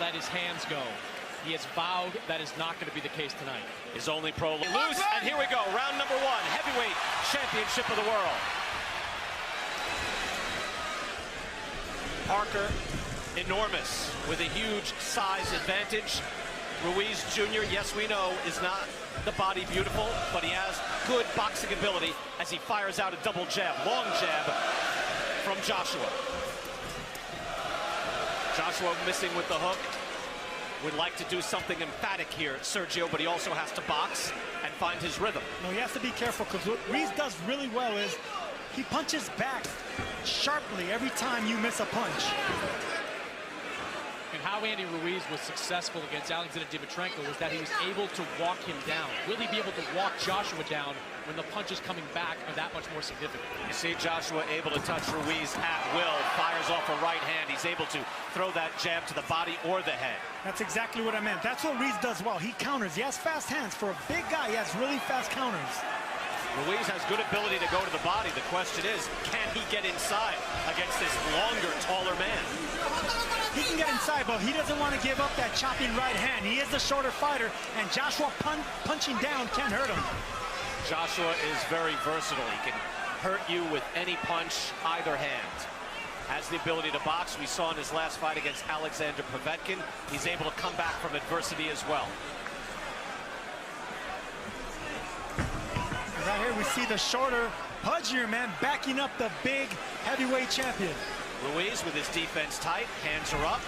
let his hands go. He has vowed that is not going to be the case tonight. His only pro lose, and here we go, round number 1, heavyweight championship of the world. Parker, enormous, with a huge size advantage. Ruiz Jr., yes, we know, is not the body beautiful, but he has good boxing ability as he fires out a double jab, long jab from Joshua. Joshua missing with the hook. Would like to do something emphatic here, Sergio, but he also has to box and find his rhythm. No, he has to be careful, because what Ruiz does really well is he punches back sharply every time you miss a punch. And how Andy Ruiz was successful against Alexander Dimitrenko was that he was able to walk him down. Will he be able to walk Joshua down when the punches coming back are that much more significant? You see Joshua able to touch Ruiz at will, fires off a right hand. He's able to throw that jab to the body or the head. That's exactly what I meant. That's what Ruiz does well. He counters. He has fast hands. For a big guy, he has really fast counters. Ruiz has good ability to go to the body. The question is, can he get inside against this longer, taller man? He can get inside, but he doesn't want to give up that chopping right hand. He is the shorter fighter, and Joshua punching down can hurt him. Joshua is very versatile. He can hurt you with any punch, either hand. Has the ability to box. We saw in his last fight against Alexander Povetkin. He's able to come back from adversity as well. Right here we see the shorter, pudgier man backing up the big heavyweight champion. Ruiz with his defense tight, hands are up.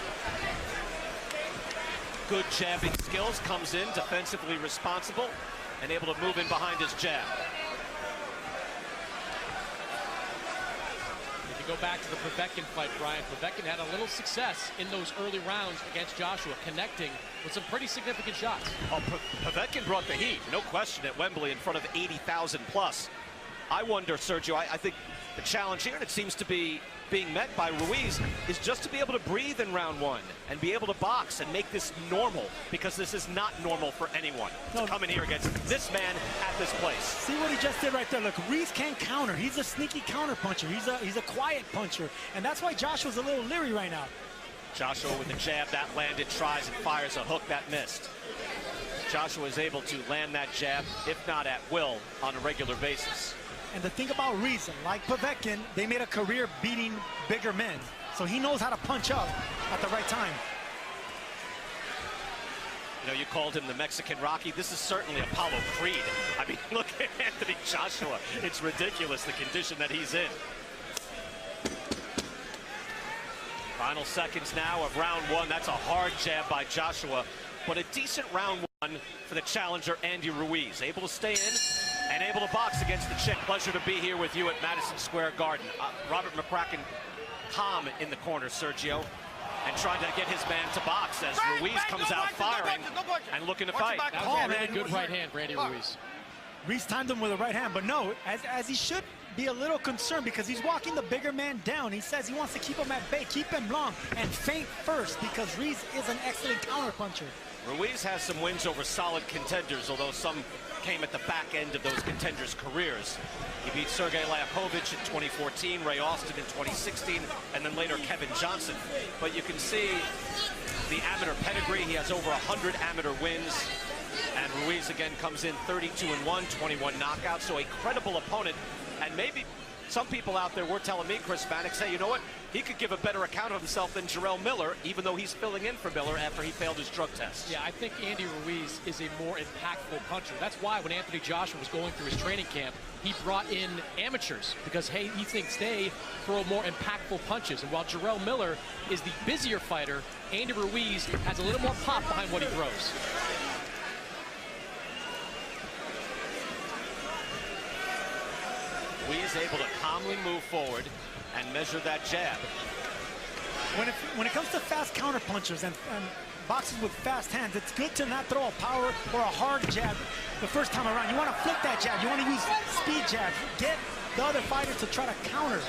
Good jabbing skills, comes in defensively responsible and able to move in behind his jab. If you go back to the Povetkin fight, Brian, Povetkin had a little success in those early rounds against Joshua, connecting with some pretty significant shots. Oh, Povetkin brought the heat, no question, at Wembley in front of 80,000 plus. I wonder, Sergio, I think the challenge here, and it seems to be being met by Ruiz, is just to be able to breathe in round 1 and be able to box and make this normal, because this is not normal for anyone to come in here against this man at this place. See what he just did right there. Look, Ruiz can't counter. He's a sneaky counter puncher. He's a quiet puncher, and that's why Joshua's a little leery right now. Joshua with the jab that landed, tries and fires a hook that missed. Joshua is able to land that jab, if not at will, on a regular basis. And the thing about Ruiz, like Povetkin, they made a career beating bigger men. So he knows how to punch up at the right time. You know, you called him the Mexican Rocky. This is certainly Apollo Creed. I mean, look at Anthony Joshua. It's ridiculous, the condition that he's in. Final seconds now of round 1. That's a hard jab by Joshua, but a decent round 1 for the challenger, Andy Ruiz. Able to stay in and able to box against the Czech. Pleasure to be here with you at Madison Square Garden. Robert McCracken calm in the corner, Sergio, and trying to get his man to box as Ruiz comes out firing and looking to fight. That was a really good right hand for Andy Ruiz. Ruiz timed him with a right hand, but no, as he should be a little concerned, because he's walking the bigger man down. He says he wants to keep him at bay, keep him long, and feint first, because Ruiz is an excellent counter puncher. Ruiz has some wins over solid contenders, although some came at the back end of those contenders' careers. He beat Sergey Lapovich in 2014, Ray Austin in 2016, and then later Kevin Johnson. But you can see the amateur pedigree. He has over 100 amateur wins. And Ruiz again comes in 32-1, 21 knockouts, so a credible opponent. And maybe some people out there were telling me, Chris Vanek, say, you know what? He could give a better account of himself than Jarrell Miller, even though he's filling in for Miller after he failed his drug test. Yeah, I think Andy Ruiz is a more impactful puncher. That's why when Anthony Joshua was going through his training camp, he brought in amateurs, because, hey, he thinks they throw more impactful punches. And while Jarrell Miller is the busier fighter, Andy Ruiz has a little more pop behind what he throws. Ruiz able to calmly move forward and measure that jab. When it comes to fast counter punchers and boxers with fast hands, it's good to not throw a power or a hard jab the first time around. You want to flip that jab. You want to use speed jabs. Get the other fighter to try to counter.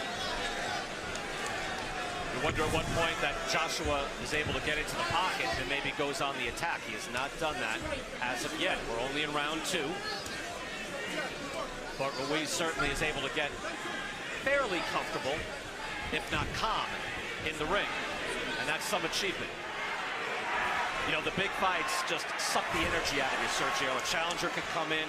You wonder at what point that Joshua is able to get into the pocket and maybe goes on the attack. He has not done that as of yet. We're only in round 2. But Ruiz certainly is able to get fairly comfortable, if not calm, in the ring. And that's some achievement. You know, the big fights just suck the energy out of you, Sergio. A challenger could come in,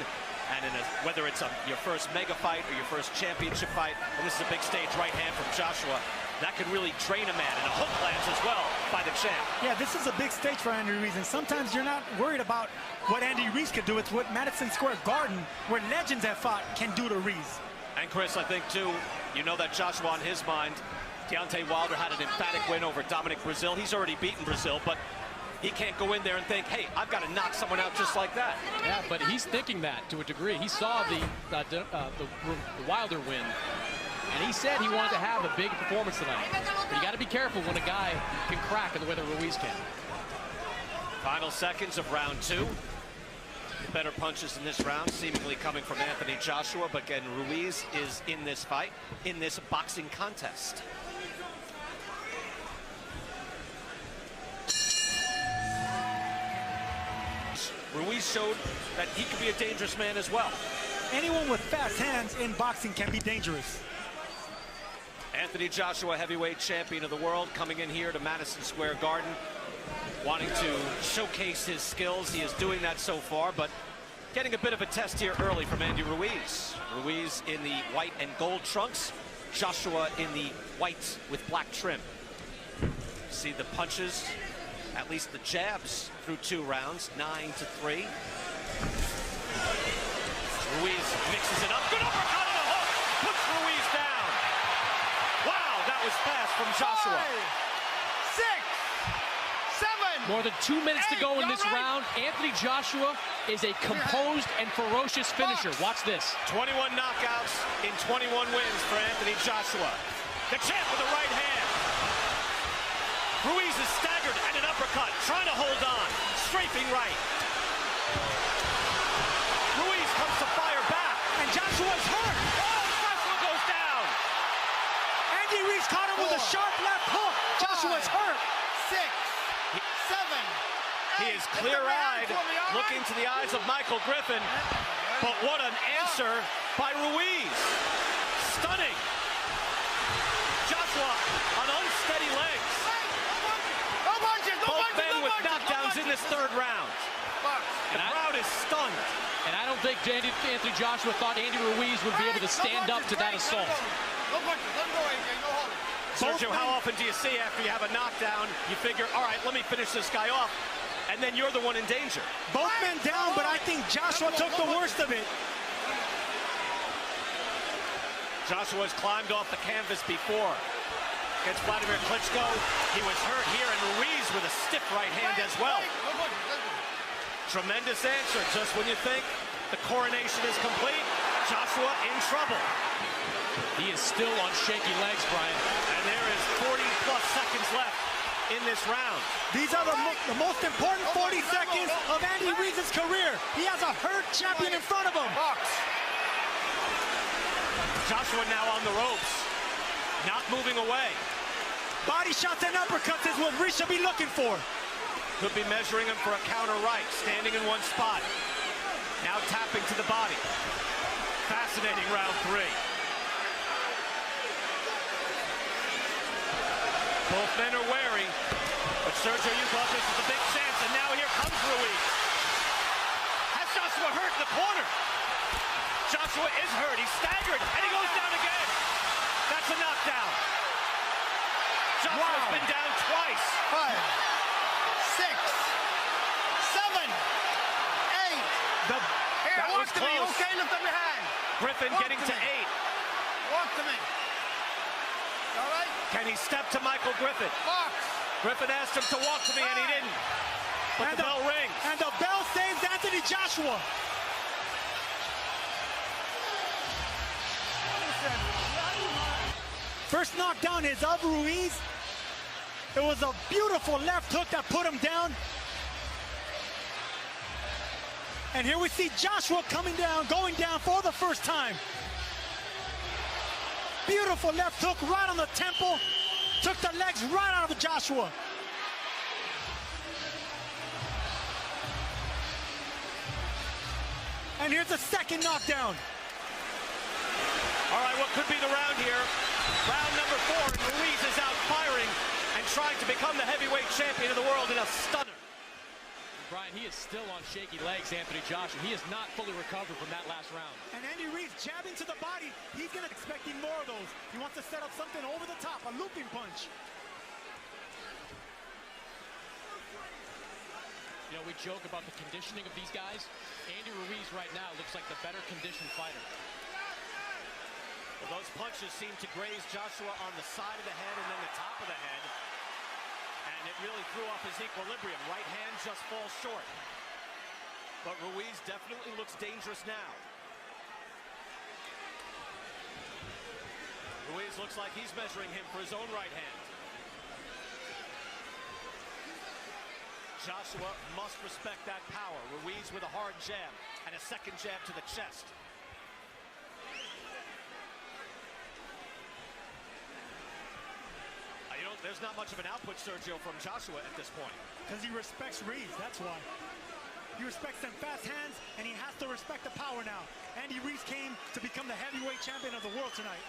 and whether it's your first mega fight or your first championship fight, and this is a big stage right hand from Joshua, that could really drain a man, and a hook lands as well by the champ. Yeah, this is a big stage for Andy Ruiz, and sometimes you're not worried about what Andy Ruiz could do. It's what Madison Square Garden, where legends have fought, can do to Ruiz. And Chris, I think, too, you know that Joshua on his mind, Deontay Wilder had an emphatic win over Dominic Brazil. He's already beaten Brazil, but he can't go in there and think, hey, I've got to knock someone out just like that. Yeah, but he's thinking that to a degree. He saw the Wilder win, and he said he wanted to have a big performance tonight. But you got to be careful when a guy can crack in the way that Ruiz can. Final seconds of round 2. The better punches in this round seemingly coming from Anthony Joshua, but again, Ruiz is in this fight, in this boxing contest. Ruiz showed that he could be a dangerous man as well. Anyone with fast hands in boxing can be dangerous. Anthony Joshua, heavyweight champion of the world, coming in here to Madison Square Garden, wanting to showcase his skills. He is doing that so far, but getting a bit of a test here early from Andy Ruiz. Ruiz in the white and gold trunks, Joshua in the white with black trim. See the punches, at least the jabs through 2 rounds, 9-3. Ruiz mixes it up, good uppercut and a hook, puts Ruiz down. Wow, that was fast from Joshua. 5, 6, 7. More than 2 minutes to go in this round. Anthony Joshua is a composed and ferocious finisher. Watch this. 21 knockouts in 21 wins for Anthony Joshua. The champ with the right hand. Ruiz is staggered at an uppercut, trying to hold on, strafing right. Ruiz comes to fire back, and Joshua's hurt. Oh, Joshua goes down. Andy Ruiz caught him with a sharp left hook. Joshua's hurt. 6, 7. He is clear-eyed, looking to the eyes of Michael Griffin, but what an answer by Ruiz. Stunning. Joshua on unsteady legs. Both men with knockdowns in this 3rd round. The crowd is stunned. And I don't think Anthony Joshua thought Andy Ruiz would be able to stand up to that assault. Sergio, how often do you see after you have a knockdown, you figure, all right, let me finish this guy off, and then you're the one in danger? Both men down, but I think Joshua took the worst of it. Joshua's climbed off the canvas before. Against Vladimir Klitschko, he was hurt here, and Ruiz with a stiff right hand as well. Tremendous answer. Just when you think the coronation is complete, Joshua in trouble. He is still on shaky legs, Brian. And there is 40-plus seconds left in this round. These are the most important 40 seconds of Andy Ruiz's career. He has a hurt champion in front of him. Joshua now on the ropes, not moving away. Body shots and uppercuts is what Ruiz should be looking for. Could be measuring him for a counter right, standing in one spot. Now tapping to the body. Fascinating round 3. Both men are wary, but Sergio, you thought this was a big chance, and now here comes Ruiz. Has Joshua hurt in the corner? Joshua is hurt, he's staggered, and he goes down again. That's a knockdown. Joshua's been down twice. 5, 6, 7, 8. That was close. Okay, lift up your hand. Griffin getting to 8. Walk to me. All right? Can he step to Michael Griffin? Box. Griffin asked him to walk to me, and he didn't. But the bell rings. And the bell saves Anthony Joshua. First knockdown is of Ruiz. It was a beautiful left hook that put him down. And here we see Joshua coming down, going down for the first time. Beautiful left hook right on the temple. Took the legs right out of Joshua. And here's the second knockdown. All right, what could be the round here? Round number 4, and Ruiz is out firing and trying to become the heavyweight champion of the world in a stunner. Brian, he is still on shaky legs, Anthony Joshua. He has not fully recovered from that last round. And Andy Ruiz jabbing to the body. He's going to expecting more of those. He wants to set up something over the top, a looping punch. You know, we joke about the conditioning of these guys. Andy Ruiz right now looks like the better conditioned fighter. Well, those punches seem to graze Joshua on the side of the head and then the top of the head. And it really threw off his equilibrium. Right hand just falls short. But Ruiz definitely looks dangerous now. Ruiz looks like he's measuring him for his own right hand. Joshua must respect that power. Ruiz with a hard jab and a second jab to the chest. You know, there's not much of an output, Sergio, from Joshua at this point. Because he respects Ruiz, that's why. He respects them fast hands, and he has to respect the power now. Andy Ruiz came to become the heavyweight champion of the world tonight.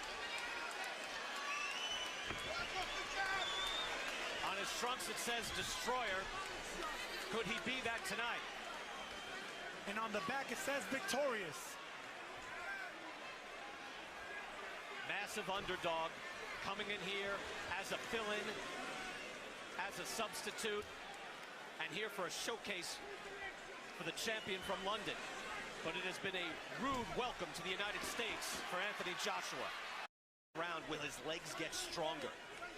On his trunks it says Destroyer. Could he be that tonight? And on the back it says Victorious. Massive underdog coming in here as a fill-in, as a substitute, and here for a showcase for the champion from London. But it has been a rude welcome to the United States for Anthony Joshua. Round will his legs get stronger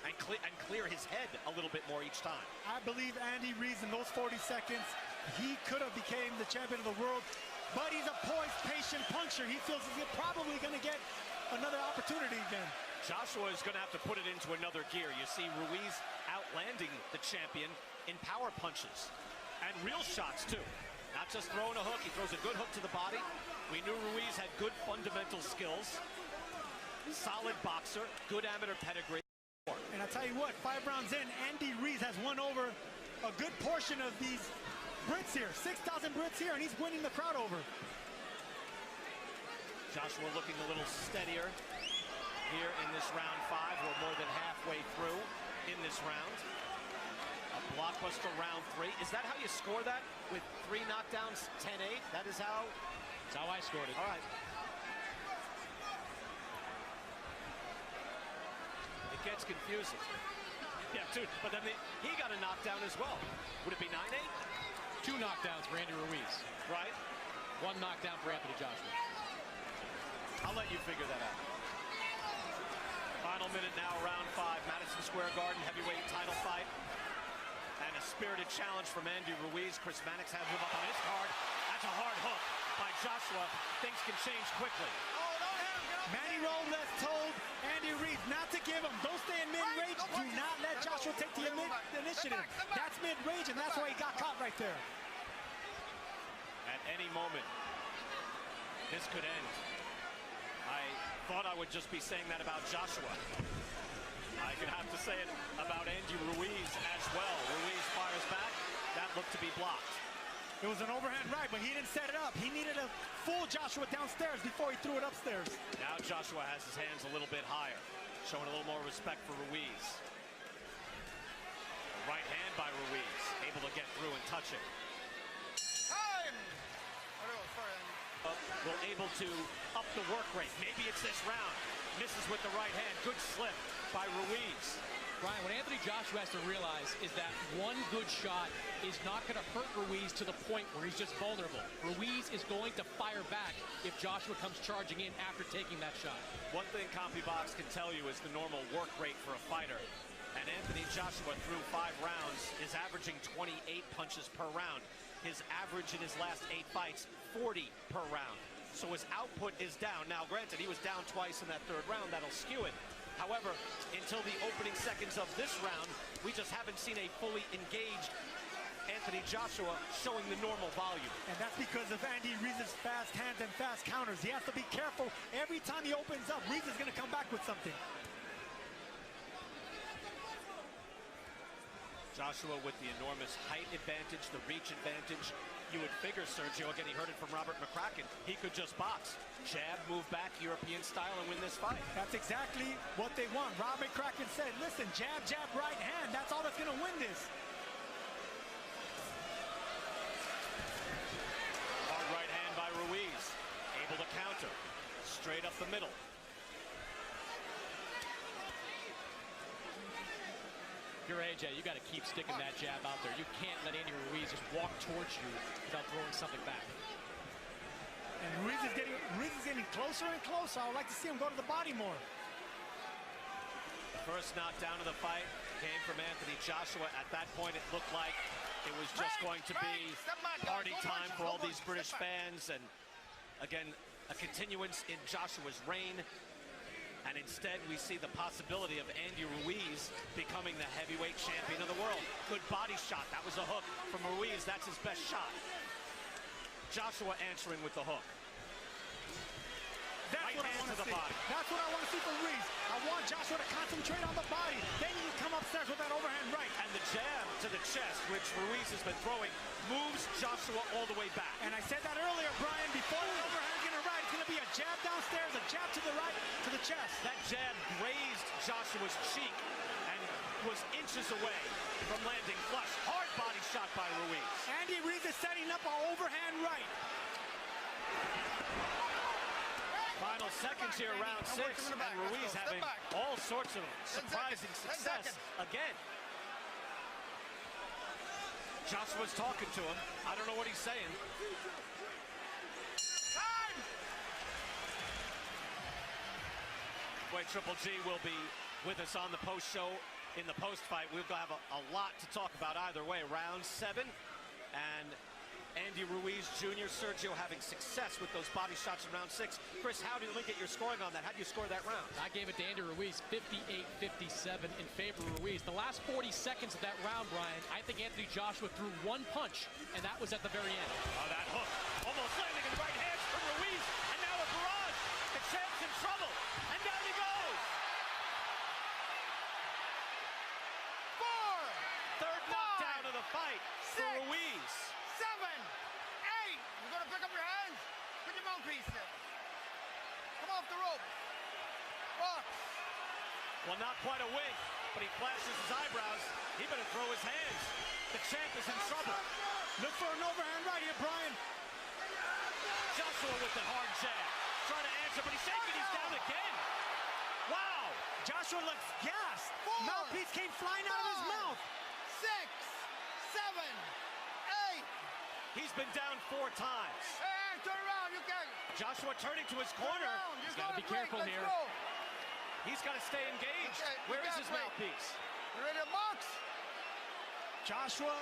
and clear his head a little bit more each time. I believe Andy Ruiz in those 40 seconds, he could have became the champion of the world, but he's a poised, patient puncher. He feels he's probably going to get another opportunity again. Joshua is going to have to put it into another gear. You see Ruiz outlanding the champion in power punches and real shots too. Not just throwing a hook, he throws a good hook to the body. We knew Ruiz had good fundamental skills, solid boxer, good amateur pedigree. And I tell you what, 5 rounds in, Andy Ruiz has won over a good portion of these Brits here. 6,000 Brits here, and he's winning the crowd over. Joshua looking a little steadier here in this round 5. We're more than halfway through in this round. A blockbuster round 3. Is that how you score that? With 3 knockdowns, 10-8? That's how I scored it. All right. It gets confusing. Yeah, dude, but then he got a knockdown as well. Would it be 9-8? 2 knockdowns for Andy Ruiz. Right. 1 knockdown for Anthony Joshua. I'll let you figure that out. Final minute now, round 5, Madison Square Garden, heavyweight title fight. And a spirited challenge from Andy Ruiz. Chris Mannix has him up on his card. That's a hard hook by Joshua. Things can change quickly. Manny Robles told Andy Ruiz not to give him. Don't stay in mid-range. Do not let Joshua take the initiative. That's mid-range, and that's why he got caught right there. At any moment, this could end. I thought I would just be saying that about Joshua. I could have to say it about Andy Ruiz as well. Ruiz fires back. That looked to be blocked. It was an overhand right, but he didn't set it up. He needed to fool Joshua downstairs before he threw it upstairs. Now Joshua has his hands a little bit higher, showing a little more respect for Ruiz. A right hand by Ruiz, able to get through and touch it. Time! Well, able to up the work rate. Maybe it's this round. Misses with the right hand. Good slip by Ruiz. Brian, what Anthony Joshua has to realize is that one good shot is not going to hurt Ruiz to the point where he's just vulnerable. Ruiz is going to fire back if Joshua comes charging in after taking that shot. One thing CompuBox can tell you is the normal work rate for a fighter. And Anthony Joshua, through 5 rounds, is averaging 28 punches per round. His average in his last 8 fights, 40 per round. So his output is down. Now, granted, he was down twice in that 3rd round. That'll skew it. However, until the opening seconds of this round, we just haven't seen a fully engaged Anthony Joshua showing the normal volume. And that's because of Andy Ruiz's fast hands and fast counters. He has to be careful. Every time he opens up, Ruiz is going to come back with something. Joshua with the enormous height advantage, the reach advantage. You would figure, Sergio, again, he heard it from Robert McCracken, he could just box. Jab, move back, European style, and win this fight. That's exactly what they want. Robert McCracken said, listen, jab, jab, right hand. That's all that's going to win this. up the middle. If you're AJ, you got to keep sticking that jab out there. You can't let Andy Ruiz just walk towards you without throwing something back. And Ruiz is getting closer and closer. I would like to see him go to the body more. First knockdown of the fight came from Энтони Джошуа. At that point, it looked like it was just going to be party time for all these British fans. And again, a continuance in Joshua's reign. And instead, we see the possibility of Andy Ruiz becoming the heavyweight champion of the world. Good body shot. That was a hook from Ruiz. That's his best shot. Joshua answering with the hook. That's right what I hand want to the body. That's what I want to see from Ruiz. I want Joshua to concentrate on the body. Then you can come upstairs with that overhand right. And the jab to the chest, which Ruiz has been throwing, moves Joshua all the way back. And I said that earlier, Brian, before the overhand getting right, it's going to be a jab downstairs, a jab to the right, to the chest. That jab grazed Joshua's cheek and was inches away from landing flush. Hard body shot by Ruiz. Andy Ruiz is setting up an overhand right. Final seconds here, round 6, and Ruiz having all sorts of surprising success again. Joshua's talking to him. I don't know what he's saying. Boy, Triple G will be with us on the post show in the post fight. We'll have a lot to talk about either way. Round 7, and Andy Ruiz Jr., Sergio having success with those body shots in round 6. Chris, how do you look at your scoring on that? How do you score that round? I gave it to Andy Ruiz, 58-57 in favor of Ruiz. The last 40 seconds of that round, Brian, I think Энтони Джошуа threw one punch, and that was at the very end. Oh, that hook almost landing in the right hands from Ruiz, and now a barrage. The champ's in trouble, and down he goes. 4, Third knockdown of the fight for Ruiz. 7, 8. You're going to pick up your hands. Put your mouthpiece there. Come off the rope. Box. Well, not quite a wink, but he flashes his eyebrows. He better throw his hands. The champ is in trouble. Look for an overhand right here, Brian. Joshua with the hard jab. Trying to answer, but he's shaking. He's down again. Wow. Joshua looks gassed. 4, Mouthpiece came flying out of his mouth. 6, 7, 8. He's been down 4 times. Hey, turn around. You can. Joshua turning to his corner. He's got to be careful here. He's got to stay engaged. Okay, Where is his mouthpiece? You ready to box? Joshua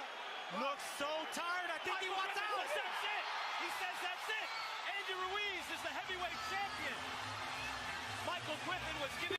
looks so tired. I think he wants out. That's it. He says that's it. Andy Ruiz is the heavyweight champion. Michael Griffin was giving